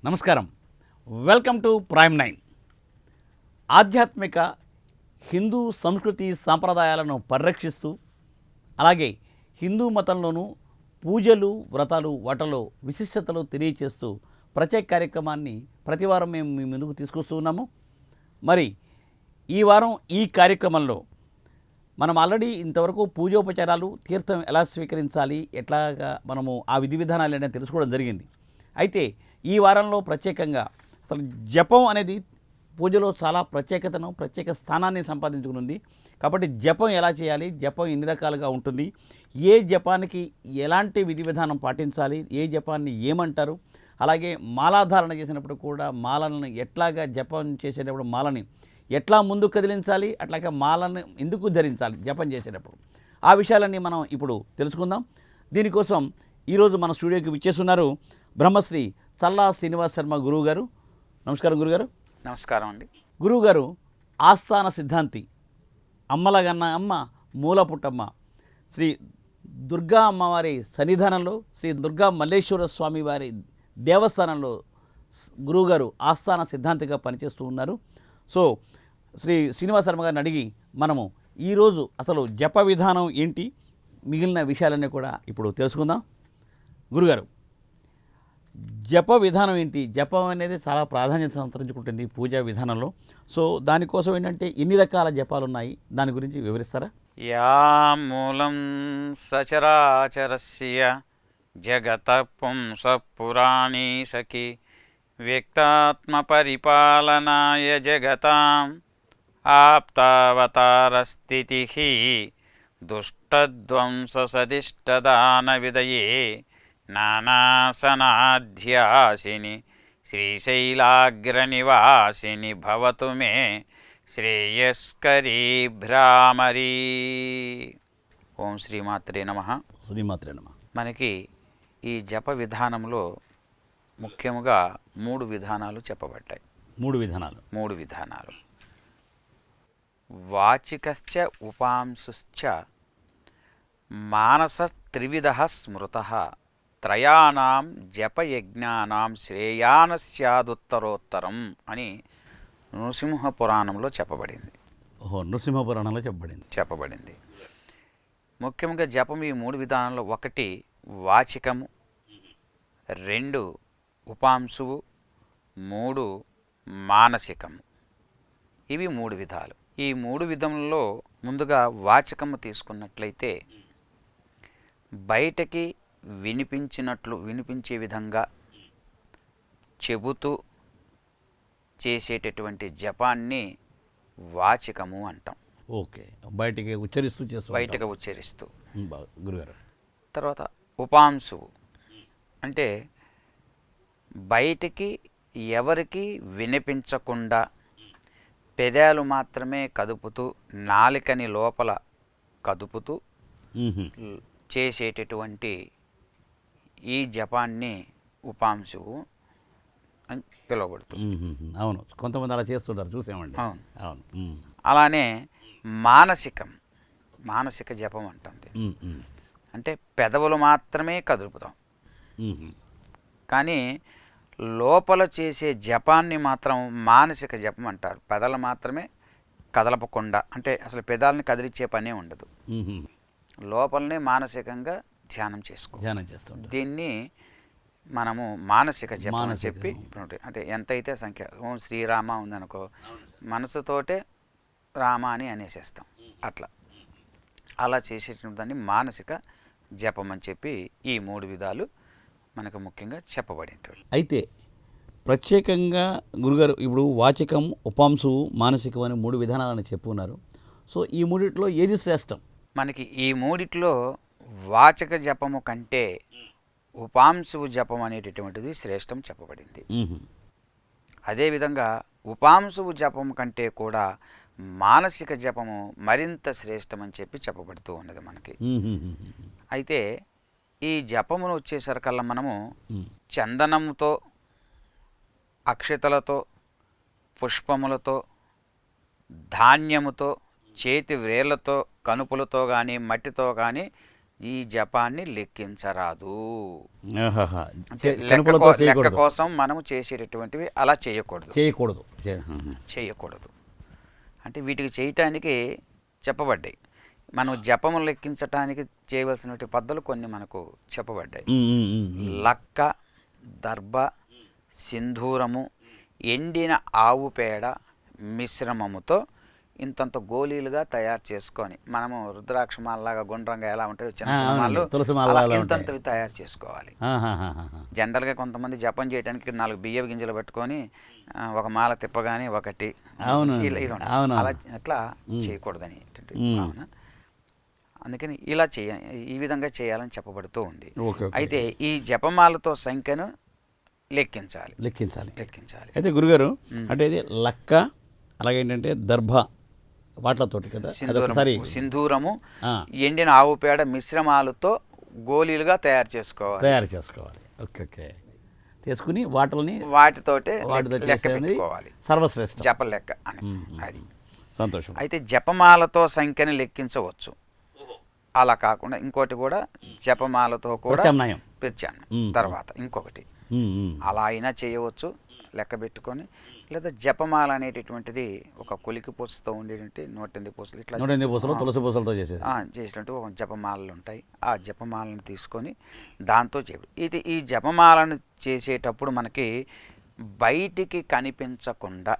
నమస్కారం. Welcome to prime 9. ఆధ్యాత్మిక హిందూ సంస్కృతి సాంప్రదాయాలను పరిరక్షిస్తూ అలాగే హిందూ మతంలోనూ పూజలు వ్రతాలు వాటిలో విశిష్టతలు తెలియచేస్తూ ప్రత్యేక కార్యక్రమాన్ని ప్రతివారం మేము మీ ముందుకు తీసుకొస్తూ ఉన్నాము. మరి ఈ వారం ఈ కార్యక్రమంలో మనం ఆల్రెడీ ఇంతవరకు పూజోపచారాలు తీర్థం ఎలా స్వీకరించాలి ఎట్లాగా మనము ఆ విధి విధానాలు అనేది తెలుసుకోవడం జరిగింది. అయితే ఈ వారంలో ప్రత్యేకంగా అసలు జపం అనేది పూజలో చాలా ప్రత్యేక స్థానాన్ని సంపాదించుకుని కాబట్టి జపం ఎలా చేయాలి, జపం ఎన్ని రకాలుగా ఉంటుంది, ఏ జపానికి ఎలాంటి విధి విధానం పాటించాలి, ఏ జపాన్ని ఏమంటారు, అలాగే మాలాధారణ చేసినప్పుడు కూడా మాలను ఎట్లాగా జపం చేసేటప్పుడు మాలని ఎట్లా ముందు కదిలించాలి, అట్లాగే మాలను ఎందుకు ధరించాలి జపం చేసేటప్పుడు, ఆ విషయాలన్నీ మనం ఇప్పుడు తెలుసుకుందాం. దీనికోసం ఈరోజు మన స్టూడియోకి విచ్చేస్తున్నారు బ్రహ్మశ్రీ చల్లా శ్రీనివాస్ శర్మ గురువు గారు. నమస్కారం గురుగారు. నమస్కారం అండి. గురువుగారు ఆస్థాన సిద్ధాంతి, అమ్మలగన్న అమ్మ మూల పుట్టమ్మ, శ్రీ దుర్గా అమ్మవారి సన్నిధానంలో శ్రీ దుర్గా మల్లేశ్వర స్వామి వారి దేవస్థానంలో గురువుగారు ఆస్థాన సిద్ధాంతిగా పనిచేస్తూ ఉన్నారు. సో శ్రీ శ్రీనివాస్ శర్మ గారిని అడిగి మనము ఈరోజు అసలు జప విధానం ఏంటి, మిగిలిన విషయాలన్నీ కూడా ఇప్పుడు తెలుసుకుందాం. గురుగారు, జప విధానం ఏంటి? జపం అనేది చాలా ప్రాధాన్యత సంతరించుకుంటుంది పూజా విధానంలో. సో దానికోసం ఏంటంటే ఎన్ని రకాల జపాలు ఉన్నాయి, దాని గురించి వివరిస్తారా? యా మూలం సచరాచరస్య జగత పుంస పురాణీ సఖి వ్యక్తాత్మ పరిపాలనాయ జగతాం ఆప్తావతారస్థితి దుష్టధ్వంస సదిష్టదాన విదయే నానాసనాధ్యాసిని శ్రీశైలాగ్రనివాసిని భవతు మే శ్రేయస్కరీ భ్రామరీ. ఓం శ్రీమాత్రే నమః. శ్రీమాత్రే నమః. మనకి ఈ జప విధానంలో ముఖ్యముగా మూడు విధానాలు చెప్పబడ్డాయి. మూడు విధానాలు వాచికశ్చ ఉపాంశుశ్చ మానస త్రివిధః స్మృతః త్రయాణం జపయజ్ఞానాం శ్రేయానస్యాదుత్తరోత్తరం అని నృసింహ పురాణంలో చెప్పబడింది. నృసింహ పురాణంలో చెప్పబడింది. ముఖ్యంగా జపం ఈ మూడు విధానాల్లో ఒకటి వాచికము, రెండు ఉపాంశువు, మూడు మానసికము. ఇవి మూడు విధాలు. ఈ మూడు విధములలో ముందుగా వాచకము తీసుకున్నట్లయితే బయటకి వినిపించే విధంగా చెబుతూ చేసేటటువంటి జపాన్ని వాచికము అంటాం. ఓకే, బయటకి ఉచ్చరిస్తూ గురుగారు. తర్వాత ఉపాంశువు అంటే బయటికి ఎవరికి వినిపించకుండా పెదాలు మాత్రమే కదుపుతూ నాలికని లోపల కదుపుతూ చేసేటటువంటి ఈ జపాన్ని ఉపాంశువు అని పిలువబడుతుంది. అవును, కొంతమంది అలా చేస్తుంటారు, చూసామండి. అవును. అలానే మానసిక జపం అంటుంది. అంటే పెదవులు మాత్రమే కదుపుతాం, కానీ లోపల చేసే జపాన్ని మాత్రం మానసిక జపం అంటారు. పెదలు మాత్రమే కదలపకుండా, అంటే అసలు పెదాలని కదిలిచ్చే పనే ఉండదు, లోపలనే మానసికంగా ధ్యానం చేస్తాం. దీన్ని మనము మానసిక జపం అని చెప్పి, అంటే ఎంతైతే సంఖ్య ఓం శ్రీరామ ఉందనుకో మనసుతోటే రామ అని అనేసేస్తాం. అలా చేసేటువంటి దాన్ని మానసిక జపం అని చెప్పి ఈ మూడు విధాలు మనకు ముఖ్యంగా చెప్పబడేటువంటి. అయితే ప్రత్యేకంగా గురుగారు ఇప్పుడు వాచికం, ఉపాంశువు, మానసికం అని మూడు విధానాలని చెప్పున్నారు. సో ఈ మూడిట్లో ఏది శ్రేష్టం? మనకి ఈ మూడిట్లో వాచక జపము కంటే ఉపాంశువు జపం అనేటటువంటిది శ్రేష్టం చెప్పబడింది. అదేవిధంగా ఉపాంశువు జపం కంటే కూడా మానసిక జపము మరింత శ్రేష్టం అని చెప్పి చెప్పబడుతూ ఉన్నది మనకి. అయితే ఈ జపమును వచ్చేసరికల్లా మనము చందనంతో, అక్షతలతో, పుష్పములతో, ధాన్యముతో, చేతి వ్రేళ్లతో, కనుపులతో కానీ మట్టితో కానీ ఈ జపాన్ని లెక్కించరాదు. ఆహాహా. అంటే కనుపులతో లెక్క చేయకూడదు. కోసం మనము చేసేటటువంటివి అలా చేయకూడదు. చేయకూడదు. చేయకూడదు అంటే వీటికి చేయటానికి చెప్పబడ్డాయి. మనం జపము లెక్కించటానికి చేయవలసినటువంటి పద్ధతులు కొన్ని మనకు చెప్పబడ్డాయి. లక్క, దర్భ, సింధూరము, ఎండిన ఆవు పేడ మిశ్రమముతో ఇంతంత గోళీలుగా తయారు చేసుకొని, మనము రుద్రాక్ష మాలలాగా గుండ్రంగా ఎలా ఉంటాయో చిన్న చిన్న మాలలు తులసి అలా మాల ఇంతంతవి తయారు చేసుకోవాలి. జనరల్గా కొంతమంది జపం చేయడానికి 4 బియ్య గింజలు పెట్టుకొని ఒక మాల తిప్పగానే ఒకటి ఇలా ఇది ఉంటుంది. అలా అట్లా చేయకూడదని భావన. అందుకని ఇలా ఈ విధంగా చేయాలని చెప్పబడుతూ ఉంది. అయితే ఈ జపమాలతో సంఖ్యను లెక్కించాలి. అయితే గురుగారు, అంటే ఇది లక్క, అలాగే ఏంటంటే దర్భ వాటితోటి కదా, సింధూరము, ఎండిన ఆవు పేడ మిశ్రమాలతో గోళీలుగా తయారు చేసుకోవాలి. ఓకే. తీసుకుని వాటితోటే లెక్క పెట్టుకోవాలి. సర్వశ్రేష్ఠ జప లెక్క అని. అది సంతోషం. అయితే జపమాలతో సంఖ్యని లెక్కించవచ్చు. అలా కాకుండా ఇంకోటి కూడా జపమాలతో కూడా ప్రత్యామ్నాయం. తర్వాత ఇంకొకటి అలా అయినా చేయవచ్చు లెక్క పెట్టుకొని. లేదా జపమాల అనేటటువంటిది ఒక కొలికి పూసతో ఉండేటువంటి 108 పూసలు, ఇట్లా 108 పూసలు తులసి పూసలతో చేసినట్టు ఒక జపమాలలు ఉంటాయి. ఆ జపమాలను తీసుకొని దాంతో ఇది ఈ జపమాలను చేసేటప్పుడు మనకి బయటికి కనిపించకుండా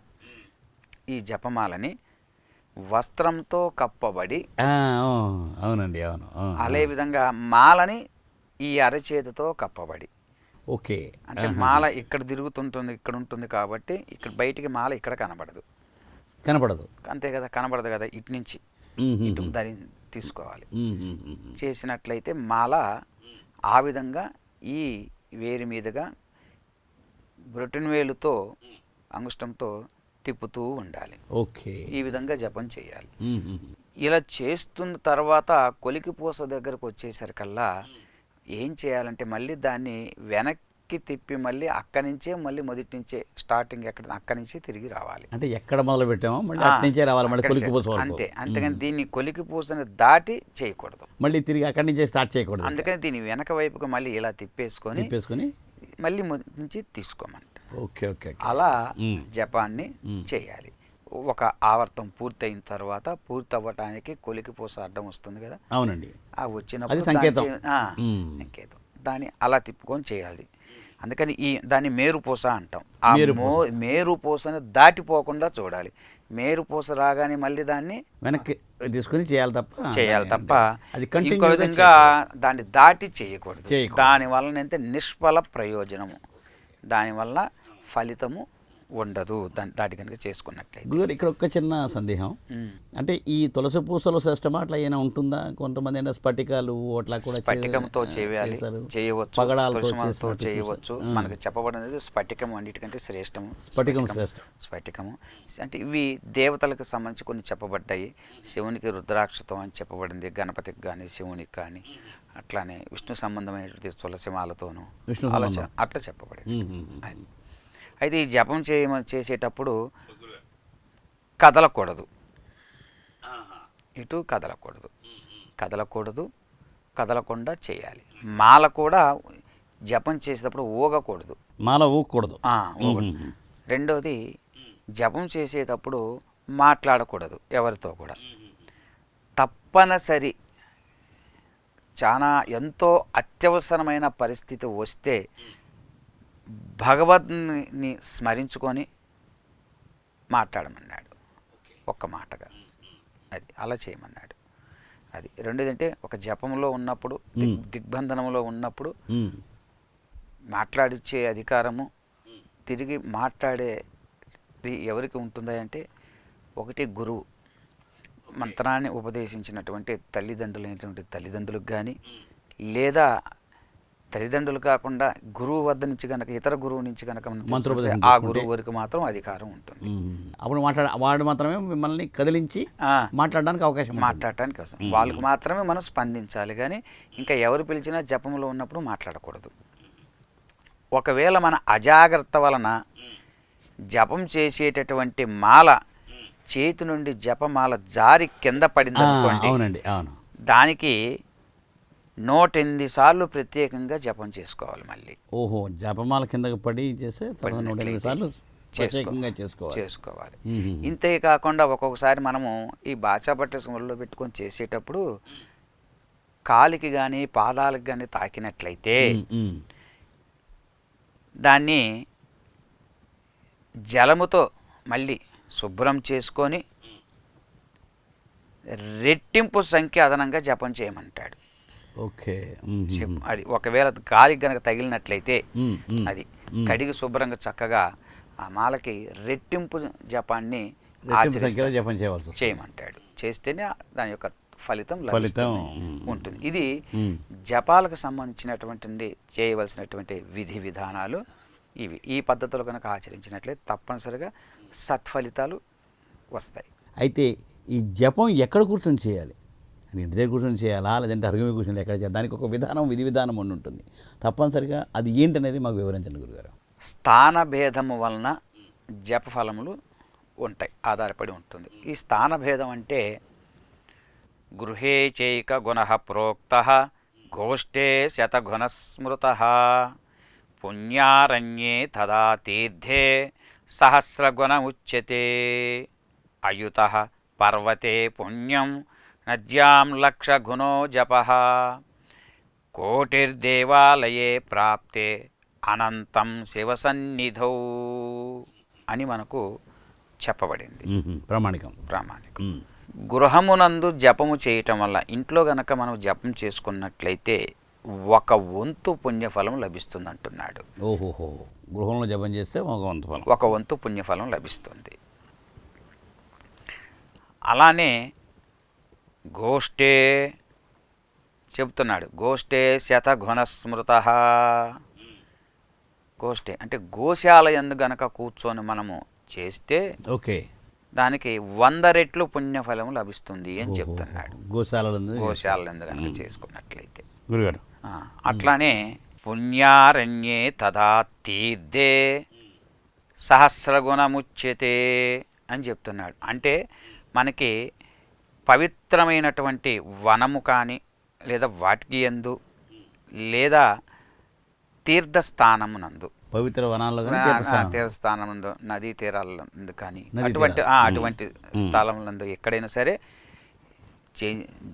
ఈ జపమాలని వస్త్రంతో కప్పబడి, అవునండి, అవును, అదే విధంగా మాలని ఈ అరచేతితో కప్పబడి. ఓకే. అంటే మాల ఇక్కడ తిరుగుతుంటుంది, ఇక్కడ ఉంటుంది కాబట్టి ఇక్కడ బయటికి మాల ఇక్కడ కనబడదు. అంతే కదా, కనబడదు కదా. ఇటు నుంచి ఇటు దాన్ని తీసుకోవాలి. చేసినట్లయితే మాల ఆ విధంగా ఈ వేరి మీదుగా బ్రొటనవేలుతో అంగుష్టంతో తిప్పుతూ ఉండాలి. ఓకే. ఈ విధంగా జపం చేయాలి. ఇలా చేస్తున్న తర్వాత కొలికి పూస దగ్గరకు వచ్చేసరికల్లా ఏం చేయాలంటే మళ్ళీ దాన్ని వెనక్కి తిప్పి మళ్ళీ అక్కడి నుంచే మళ్ళీ మొదటి నుంచే స్టార్టింగ్ అక్కడి నుంచే తిరిగి రావాలి. అంటే ఎక్కడ మొదలు పెట్టామో మళ్ళీ అక్కడి నుంచే రావాలి, మళ్ళీ కొలికి పూస వరకు. అంతే. అంతేగాని దీన్ని కొలికి పూసని దాటి చేయకూడదు, మళ్ళీ తిరిగి అక్కడి నుంచే స్టార్ట్ చేయకూడదు. అందుకని దీని వెనక వైపుకి మళ్ళీ ఇలా తిప్పేసుకొని మళ్ళీ మొదటి నుంచి తీసుకోమంట. ఓకే. అలా జపాన్ని చేయాలి. ఒక ఆవర్తం పూర్తయిన తర్వాత పూర్తి అవ్వటానికి కొలికి పూస అడ్డం వస్తుంది కదా. అవునండి. ఆ వచ్చినప్పుడు సంకేతం. దాన్ని అలా తిప్పుకొని చేయాలి. అందుకని దాన్ని మేరుపూస అంటాం. ఆ మేరుపూసని దాటిపోకుండా చూడాలి. మేరుపూస రాగానే మళ్ళీ దాన్ని వెనక్కి తీసుకుని చేయాలి తప్ప ఇంకో విధంగా దాన్ని దాటి చేయకూడదు. దానివల్ల అయితే నిష్ఫల ప్రయోజనము, దానివల్ల ఫలితము ఉండదు దాటి కనుక చేసుకున్నట్లయితే. గురుగారు, ఇక్కడ ఒక చిన్న సందేహం. అంటే ఈ తులసి పూసలు శ్రేష్టమా అట్లా ఏమైనా ఉంటుందా? కొంతమంది అయినా స్ఫటికాలు అట్లా కూడా స్ఫటికంతో చేయవచ్చు, పగడాలతో చేయవచ్చు. మనకు చెప్పబడినది స్ఫటికం అన్నిటికంటే శ్రేష్టము. స్ఫటికము అంటే ఇవి దేవతలకు సంబంధించి కొన్ని చెప్పబడ్డాయి. శివునికి రుద్రాక్షతో అని చెప్పబడింది, గణపతికి కానీ శివునికి కానీ. అట్లానే విష్ణు సంబంధమైనటువంటి తులసిమాలతోనూ అట్లా చెప్పబడింది. అయితే ఈ జపం చేసేటప్పుడు కదలకూడదు, ఇటు కదలకుండా చేయాలి. మాల కూడా జపం చేసేటప్పుడు ఊగకూడదు, మాల ఊగకూడదు. రెండోది, జపం చేసేటప్పుడు మాట్లాడకూడదు ఎవరితో కూడా. తప్పనిసరి ఎంతో అత్యవసరమైన పరిస్థితి వస్తే భగవద్ని స్మరించుకొని మాట్లాడమన్నాడు ఒక్క మాటగా. అది అలా చేయమన్నాడు. అది రెండోది అంటే ఒక జపంలో ఉన్నప్పుడు, దిగ్బంధనంలో ఉన్నప్పుడు మాట్లాడిచ్చే అధికారము తిరిగి మాట్లాడేది ఎవరికి ఉంటుంది అంటే, ఒకటి గురువు, మంత్రాన్ని ఉపదేశించినటువంటి తల్లిదండ్రులకు కానీ, లేదా తల్లిదండ్రులు కాకుండా గురువు వద్ద నుంచి కనుక ఇతర గురువు నుంచి కనుక ఆ గురువు వరకు మాత్రం అధికారం ఉంటుంది. అప్పుడు వాడు మాత్రమే మిమ్మల్ని కదిలించి మాట్లాడడానికి అవకాశం. వాళ్ళకు మాత్రమే మనం స్పందించాలి, కానీ ఇంకా ఎవరు పిలిచినా జపంలో ఉన్నప్పుడు మాట్లాడకూడదు. ఒకవేళ మన అజాగ్రత్త వలన జపం చేసేటటువంటి మాల చేతి నుండి జపమాల జారి కింద పడింది అనుకోండి, అవునండి, అవును, దానికి 108 సార్లు ప్రత్యేకంగా జపం చేసుకోవాలి మళ్ళీ ఓహో, జపమాల కిందకి పడి చేస్తే తర్వాత 108 సార్లు ప్రత్యేకంగా చేసుకోవాలి. మ్మ్. ఇంతే కాకుండా ఒక్కొక్కసారి మనము ఈ బాచాపట్ల స్మరణలో పెట్టుకొని చేసేటప్పుడు కాలికి కానీ పాదాలకు కానీ తాకినట్లయితే మ్మ్. దాన్ని జలముతో మళ్ళీ శుభ్రం చేసుకొని రెట్టింపు సంఖ్య అదనంగా జపం చేయమంటాడు. ఓకే. అది ఒకవేళ గాలికి గనక తగిలినట్లయితే అది మ్మ్. కడిగి శుభ్రంగా చక్కగా ఆ మాలకి రెట్టింపు జపాన్ని రెట్టింపు సంఖ్యలో జపం చేయవలసి వస్తుంది. చేయమంటాడు. చేస్తేనే దాని యొక్క ఫలితం ఫలితం ఉంటుంది. ఇది మ్మ్. జపాలకు సంబంధించినటువంటి చేయవలసినటువంటి విధి విధానాలు ఇవి. ఈ పద్ధతులు కనుక ఆచరించినట్లయితే తప్పనిసరిగా సత్ఫలితాలు వస్తాయి. అయితే ఈ జపం ఎక్కడ కూర్చొని చేయాలి? అంటే ఇంటి దగ్గర కూర్చొని చేయాలా, లేదంటే అరుగుమి కూర్చొని ఎక్కడ చేయాలి? దానికి ఒక విధానం, విధి విధానం ఉండి ఉంటుంది. తప్పనిసరిగా అది ఏంటనేది మాకు వివరించండి గురుగారు. స్థాన భేదము వలన జప ఫలములు ఉంటాయి, ఆధారపడి ఉంటుంది. ఈ స్థాన భేదం అంటే గృహే చైక గుణ ప్రోక్త గోష్ఠే శతగుణ స్మృత పుణ్యారణ్యే తదా తీర్థే సహస్రగుణ ఉచ్యతే అయుత పర్వతే పుణ్యం నద్యాం లక్షగుణో జప కోటిర్దేవాలయే ప్రాప్తే అనంతం శివసన్నిధౌ అని మనకు చెప్పబడింది. ప్రామాణికం. గృహమునందు జపము చేయటం వల్ల, ఇంట్లో గనక మనం జపం చేసుకున్నట్లయితే 1 వంతు పుణ్యఫలం లభిస్తుంది అంటున్నాడు. ఓహోహో, గృహంలో జపం చేస్తే 1 వంతు ఫలం, 1 వంతు పుణ్యఫలం లభిస్తుంది. అలానే గోష్ఠే చెబుతున్నాడు, గోష్ఠే శతగుణ స్మృత. గోష్ఠే అంటే గోశాల యందు గనక కూర్చొని మనము చేస్తే ఓకే, దానికి 100 రెట్లు పుణ్యఫలం లభిస్తుంది అని చెప్తున్నాడు. గోశాల యందు గనక చేసుకున్నట్లయితే గురుగారు. అట్లానే పుణ్యారణ్యే తదా తీర్థే సహస్రగుణముచ్యతే అని చెప్తున్నాడు. అంటే మనకి పవిత్రమైనటువంటి వనము కానీ, లేదా వాటికి యందు, లేదా తీర్థస్థానమునందు, పవిత్ర వనాల్లో తీర్థస్థానముందు, నదీ తీరాలందు కానీ, అటువంటి స్థలములందు ఎక్కడైనా సరే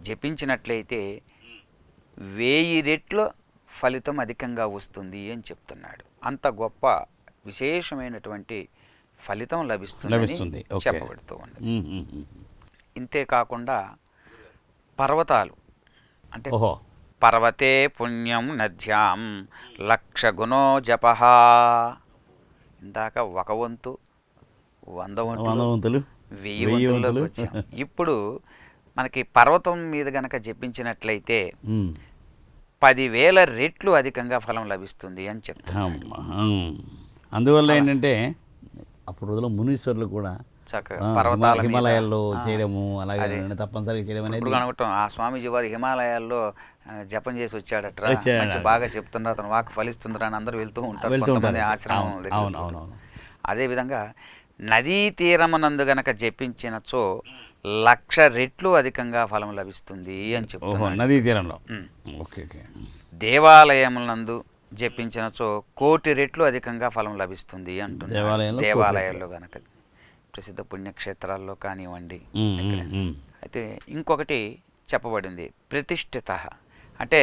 జపించినట్లయితే 1000 రెట్లు ఫలితం అధికంగా వస్తుంది అని చెప్తున్నాడు. అంత గొప్ప విశేషమైనటువంటి ఫలితం లభిస్తుంది చెప్పబడుతూ ఉంది. ఇంతే కాకుండా పర్వతాలు అంటే పర్వతే పుణ్యం నద్యాం లక్షగుణో జప. ఇందాక 1 వంతు, 100 వంతులు, 1000 వంతులకు వచ్చాం. ఇప్పుడు మనకి పర్వతం మీద గనక జపించినట్లయితే 10,000 రెట్లు అధికంగా ఫలం లభిస్తుంది అని చెప్తాను. అందువల్ల ఏంటంటే అప్పుడు రోజుల్లో మునీశ్వరులు కూడా హిమాలయాల్లో చేయడము, అలాగే తప్పనిసరిగా చేయడం అనేది అనుకుంటాం. ఆ స్వామీజీ వారు హిమాలయాల్లో జపం చేసి వచ్చాడట్రా, మంచి బాగా చెప్తున్నారు, అతను వాక్ ఫలిస్తుందిరా అని అందరూ వెళ్తూ ఉంటారు ఆశ్రమం. అదేవిధంగా నదీ తీరమునందు గనక జపించినచో 1,00,000 రెట్లు అధికంగా ఫలం లభిస్తుంది అని చెప్తున్నారు. నదీ తీరంలో. దేవాలయములందు జపించినచో 1,00,00,000 రెట్లు అధికంగా ఫలం లభిస్తుంది అంటున్నారు. దేవాలయాల్లో గనక, ప్రసిద్ధ పుణ్యక్షేత్రాల్లో కానివ్వండి. అయితే ఇంకొకటి చెప్పబడింది, ప్రతిష్ఠిత. అంటే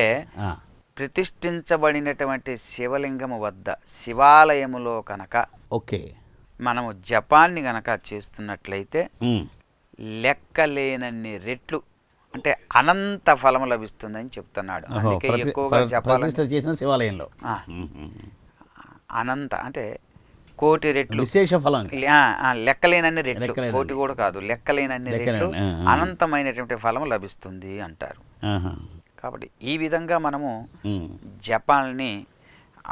ప్రతిష్ఠించబడినటువంటి శివలింగము వద్ద, శివాలయములో కనుక మనము జపాన్ని గనక చేస్తున్నట్లయితే లెక్కలేనన్ని రెట్లు, అంటే అనంత ఫలం లభిస్తుందని చెప్తున్నాడు. అందుకే ఎక్కువగా చేసిన శివాలయంలో అనంత అంటే 1,00,00,000 రెట్లు విశేష ఫలం, లెక్కలేనన్ని రెట్లు, 1,00,00,000 కూడా కాదు, లెక్కలేనన్ని రెట్లు అనంతమైనటువంటి ఫలం లభిస్తుంది అంటారు. కాబట్టి ఈ విధంగా మనము జపాల్ని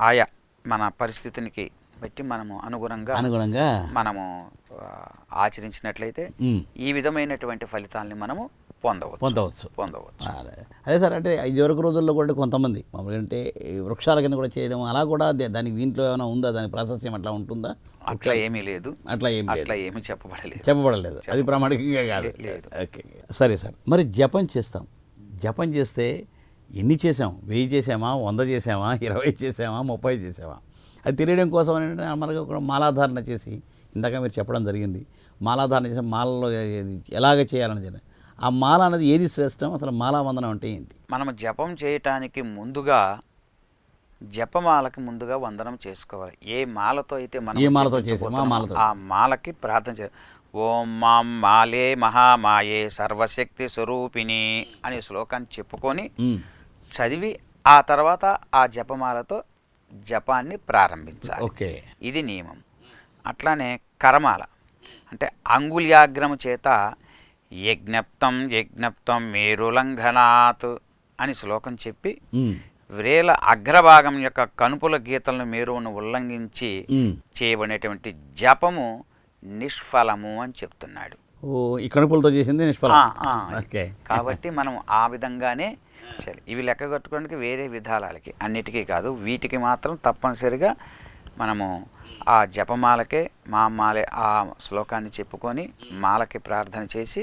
ఆయా మన పరిస్థితికి బట్టి మనము అనుగుణంగా మనము ఆచరించినట్లయితే ఈ విధమైనటువంటి ఫలితాలని మనము పొందవచ్చు. అదే సార్, అంటే ఇదివరకు రోజుల్లో కూడా కొంతమంది మామూలుగా అంటే వృక్షాల కింద కూడా చేయడం అలా కూడా దానికి దీంట్లో ఏమైనా ఉందా, దాని ప్రాశస్త్యం అట్లా ఉంటుందా? అట్లా ఏమీ లేదు, అట్లా ఏమీ చెప్పబడలేదు. అది ప్రామాణికంగా కాదు. ఓకే, సరే సార్. మరి జపం చేస్తాం, జపం చేస్తే ఎన్ని చేసాం, 1000 చేసామా, 100 చేసామా, 20 చేసామా, 30 చేసామా, అది తెలియడం కోసం ఏంటంటే మనకు కూడా మాలాధారణ చేసి, ఇందాక మీరు చెప్పడం జరిగింది, మాలాధారణ చేసి మాలలో ఎలాగ చేయాలని చెప్పి, ఆ మాల అనేది ఏది శ్రేష్టం, అసలు మాలావందనం అంటే ఏంటి? మనం జపం చేయటానికి ముందుగా జపమాలకి ముందుగా వందనం చేసుకోవాలి. ఏ మాలతో అయితే మనం ఏ మాలతో జపించబోతున్నామో చేసామో ఆ మాలతో. ఆ మాలకి ప్రార్థన చేయాలి. ఓం మాం మాలే మహామాయే సర్వశక్తి స్వరూపిణి అనే శ్లోకాన్ని చెప్పుకొని చదివి ఆ తర్వాత ఆ జపమాలతో జపాన్ని ప్రారంభించాలి. ఓకే. ఇది నియమం. అట్లానే కరమాల అంటే అంగుళ్యాగ్రము చేత యజ్ఞప్తం యజ్ఞప్తం మేరులంఘనాత్ అని శ్లోకం చెప్పి వ్రేల అగ్రభాగం యొక్క కనుపుల గీతలను మేరువును ఉల్లంఘించి చేయబడినటువంటి జపము నిష్ఫలము అని చెప్తున్నాడు. ఓ, ఈ కణుపులతో చేసింది నిష్ఫలం. ఓకే. కాబట్టి మనం ఆ విధంగానే చేయాలి. ఇవి లెక్క కట్టుకోవడానికి వేరే విధానాలకి అన్నిటికీ కాదు, వీటికి మాత్రం తప్పనిసరిగా మనము ఆ జపమాలకే మాలే ఆ శ్లోకాన్ని చెప్పుకొని మాలకి ప్రార్థన చేసి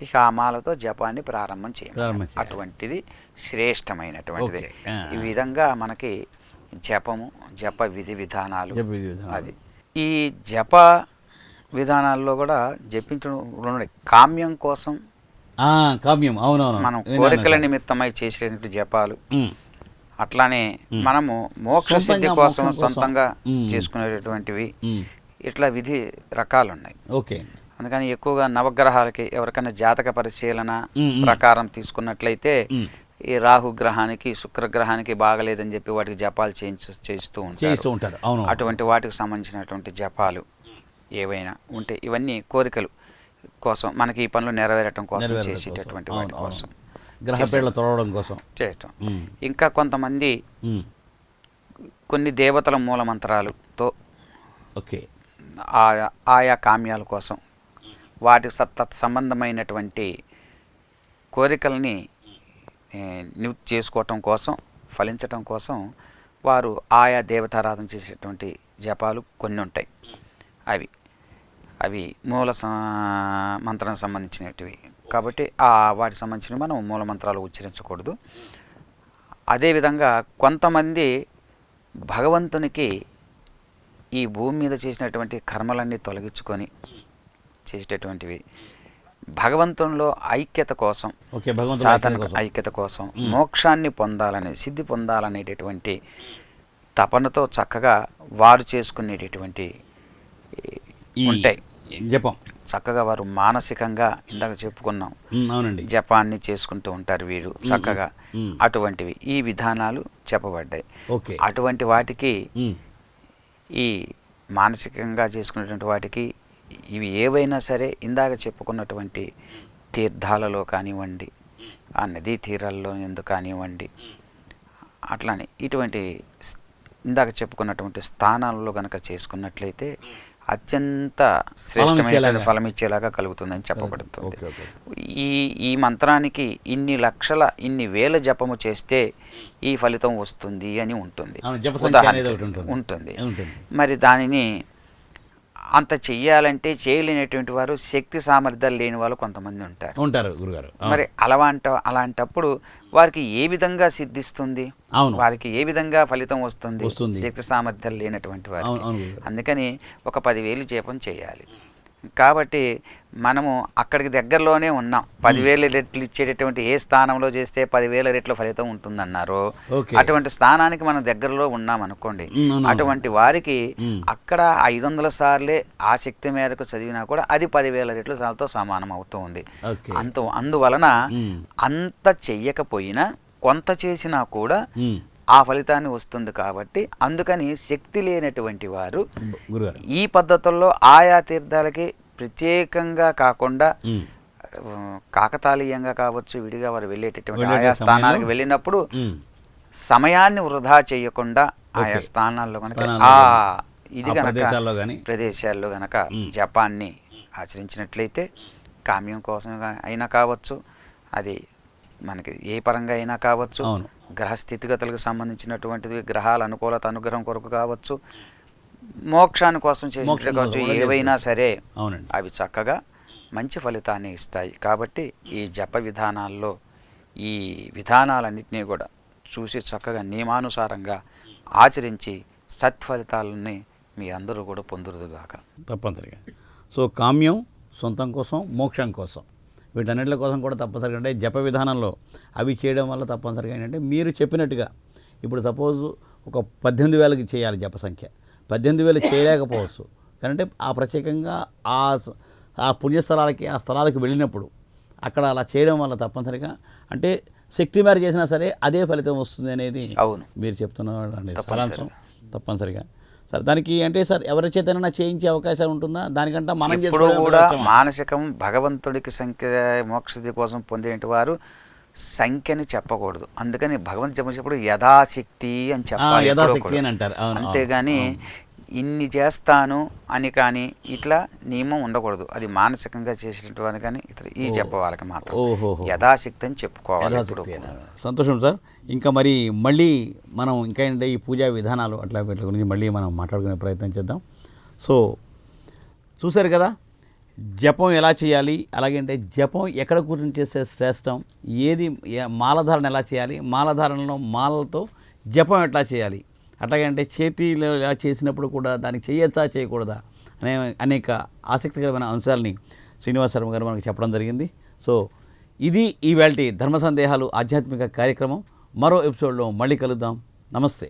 ఇక ఆ మాలతో జపాన్ని ప్రారంభం చేయాలి. అటువంటిది శ్రేష్టమైనటువంటిది. ఈ విధంగా మనకి జప విధి విధానాలు అది. ఈ జప విధానాల్లో కూడా జపించడం కామ్యం కోసం, కామ్యం, అవునవును, మనం కోరికల నిమిత్తమై చేసేటువంటి జపాలు, అట్లానే మనము మోక్ష సిద్ధి కోసం సొంతంగా చేసుకునేటటువంటివి, ఇట్లా విధి రకాలు ఉన్నాయి. ఓకే. అందుకని ఎక్కువగా నవగ్రహాలకి ఎవరికైనా జాతక పరిశీలన ప్రకారం తీసుకున్నట్లయితే ఈ రాహుగ్రహానికి శుక్రగ్రహానికి బాగలేదని చెప్పి వాటికి జపాలు చేస్తూ ఉంటారు. అటువంటి వాటికి సంబంధించినటువంటి జపాలు ఏవైనా ఉంటే ఇవన్నీ కోరికలు కోసం, మనకి ఈ పనులు నెరవేరటం కోసం చేసేటటువంటి వాటి కోసం, గ్రహపీడలు తొలగడం కోసం చేస్తాం. ఇంకా కొంతమంది కొన్ని దేవతల మూలమంత్రాలతో ఓకే ఆయా కామ్యాల కోసం వాటి సంబంధమైనటువంటి కోరికల్ని నివృత్తి చేసుకోవటం కోసం, ఫలించటం కోసం వారు ఆయా దేవతారాధన చేసేటువంటి జపాలు కొన్ని ఉంటాయి. అవి మూల మంత్రానికి సంబంధించినవి కాబట్టి వాటికి సంబంధించినవి మనం మూల మంత్రాలు ఉచ్చరించకూడదు. అదేవిధంగా కొంతమంది భగవంతునికి ఈ భూమి మీద చేసినటువంటి కర్మలన్నీ తొలగించుకొని చేసేటటువంటివి భగవంతునిలో ఐక్యత కోసం, సాధన ఐక్యత కోసం, మోక్షాన్ని పొందాలని, సిద్ధి పొందాలనేటటువంటి తపనతో చక్కగా వారు చేసుకునేటటువంటి ఉంటాయి. జపం చక్కగా వారు మానసికంగా ఇందాక చెప్పుకున్నాం, అవునండి, జపాన్ని చేసుకుంటూ ఉంటారు వీరు చక్కగా. అటువంటివి ఈ విధానాలు చెప్పబడ్డాయి. అటువంటి వాటికి ఈ మానసికంగా చేసుకునేటువంటి వాటికి ఇవి ఏవైనా సరే ఇందాక చెప్పుకున్నటువంటి తీర్థాలలో కానివ్వండి, ఆ నదీ తీరాల్లో ఎందుకు కానివ్వండి, అట్లానే ఇటువంటి ఇందాక చెప్పుకున్నటువంటి స్థానాలలో కనుక చేసుకున్నట్లయితే అత్యంత శ్రేష్టమైన ఫలం ఇచ్చేలాగా కలుగుతుందని చెప్పబడుతుంది. ఈ మంత్రానికి ఇన్ని వేల జపము చేస్తే ఈ ఫలితం వస్తుంది అని ఉంటుంది. మరి దానిని అంత చెయ్యాలంటే చేయలేనటువంటి వారు, శక్తి సామర్థ్యాలు లేని వాళ్ళు కొంతమంది ఉంటారు గురుగారు. మరి అలాంటప్పుడు వారికి ఏ విధంగా సిద్ధిస్తుంది, వారికి ఏ విధంగా ఫలితం వస్తుంది శక్తి సామర్థ్యాలు లేనటువంటి వారు. అందుకని ఒక 10,000 జపం చేయాలి. కాబట్టి మనము అక్కడికి దగ్గరలోనే ఉన్నాం. 10,000 రెట్లు ఇచ్చేటటువంటి ఏ స్థానంలో చేస్తే 10,000 రెట్ల ఫలితం ఉంటుందన్నారో అటువంటి స్థానానికి మనం దగ్గరలో ఉన్నాం అనుకోండి. అటువంటి వారికి అక్కడ 500 సార్లే ఆ శక్తి మేరకు చదివినా కూడా అది 10,000 రెట్ల సార్లతో సమానం అవుతూ ఉంది. అందువలన అంత చెయ్యకపోయినా కొంత చేసినా కూడా ఆ ఫలితాన్ని వస్తుంది. కాబట్టి అందుకని శక్తి లేనటువంటి వారు ఈ పద్ధతుల్లో ఆయా తీర్థాలకి ప్రత్యేకంగా కాకుండా కాకతాళీయంగా కావచ్చు, విడిగా వారు వెళ్ళేటటువంటి ఆయా స్థానాలకు వెళ్ళినప్పుడు సమయాన్ని వృధా చేయకుండా ఆయా స్థానాల్లో కనుక ఇది కనుక ప్రదేశాల్లో కనుక జపాన్ని ఆచరించినట్లయితే కామ్యం కోసం అయినా కావచ్చు, అది మనకి ఏ పరంగా అయినా కావచ్చు, గ్రహ స్థితిగతులకు సంబంధించినటువంటిది, గ్రహాల అనుకూలత అనుగ్రహం కొరకు కావచ్చు, మోక్షాన్ని కోసం చేసినట్లు కావచ్చు, ఏవైనా సరే అవి చక్కగా మంచి ఫలితాన్ని ఇస్తాయి. కాబట్టి ఈ జప విధానాల్లో ఈ విధానాలన్నింటినీ కూడా చూసి చక్కగా నియమానుసారంగా ఆచరించి సత్ఫలితాలని మీ అందరూ కూడా పొందురుదుగాక. తప్పనిసరిగా. సో కామ్యం సొంతం కోసం, మోక్షం కోసం, వీటన్నిటి కోసం కూడా తప్పనిసరిగా అంటే జప విధానంలో అవి చేయడం వల్ల తప్పనిసరిగా ఏంటంటే మీరు చెప్పినట్టుగా ఇప్పుడు సపోజ్ ఒక 18,000కి చేయాలి జప సంఖ్య, 18,000 చేయలేకపోవచ్చు. కానీ ఆ ప్రత్యేకంగా ఆ పుణ్యస్థలాలకి ఆ స్థలాలకు వెళ్ళినప్పుడు అక్కడ అలా చేయడం వల్ల తప్పనిసరిగా అంటే శక్తి మేర చేసినా సరే అదే ఫలితం వస్తుంది అనేది అవును, మీరు చెప్తున్నారు సారాంశం. తప్పనిసరిగా సార్ దానికి అంటే సార్ ఎవరి చేతనైనా చేయించే అవకాశం ఉంటుందా? దానికంటే మనం ఇప్పుడు చేసుకోవడం కూడా కష్టమా? మానసికం భగవంతుడికి సంఖ్య మోక్షది కోసం పొందేటి వారు సంఖ్యని చెప్పకూడదు. అందుకని భగవంతుడు చెప్పినప్పుడు యథాశక్తి అని చెప్పాలి ఎప్పుడూ యథాశక్తి కూడా. అని అంటారు. అవును, అంతేగాని ఇన్ని చేస్తాను అని కానీ ఇట్లా నియమం ఉండకూడదు. అది మానసికంగా చేసినట్టు అని కానీ ఇతర ఈ చెప్ప వాళ్ళకి మాత్రం ఓహోహో. యథాశక్తి అని చెప్పుకోవాలి ఎప్పుడూ యథాశక్తి కూడా. సంతోషం సార్. ఇంకా మళ్ళీ మనం ఇంకా ఏంటంటే ఈ పూజా విధానాలు అట్లా వీటి గురించి మళ్ళీ మనం మాట్లాడుకునే ప్రయత్నం చేద్దాం. సో చూశారు కదా జపం ఎలా చేయాలి, అలాగే అంటే జపం ఎక్కడ కూర్చొని చేస్తే శ్రేష్టం, మాలధారణ ఎలా చేయాలి, మాలధారణలో మాలలతో జపం ఎట్లా చేయాలి, అట్లాగే అంటే చేతిలో ఎలా చేసినప్పుడు కూడా దానికి చేయొచ్చా చేయకూడదా అనేక ఆసక్తికరమైన అంశాలని శ్రీనివాస శర్మ గారు మనకు చెప్పడం జరిగింది. సో ఇది ఈవేళ ధర్మ సందేహాలు ఆధ్యాత్మిక కార్యక్రమం. మరో ఎపిసోడ్లో మళ్ళీ కలుద్దాం. నమస్తే.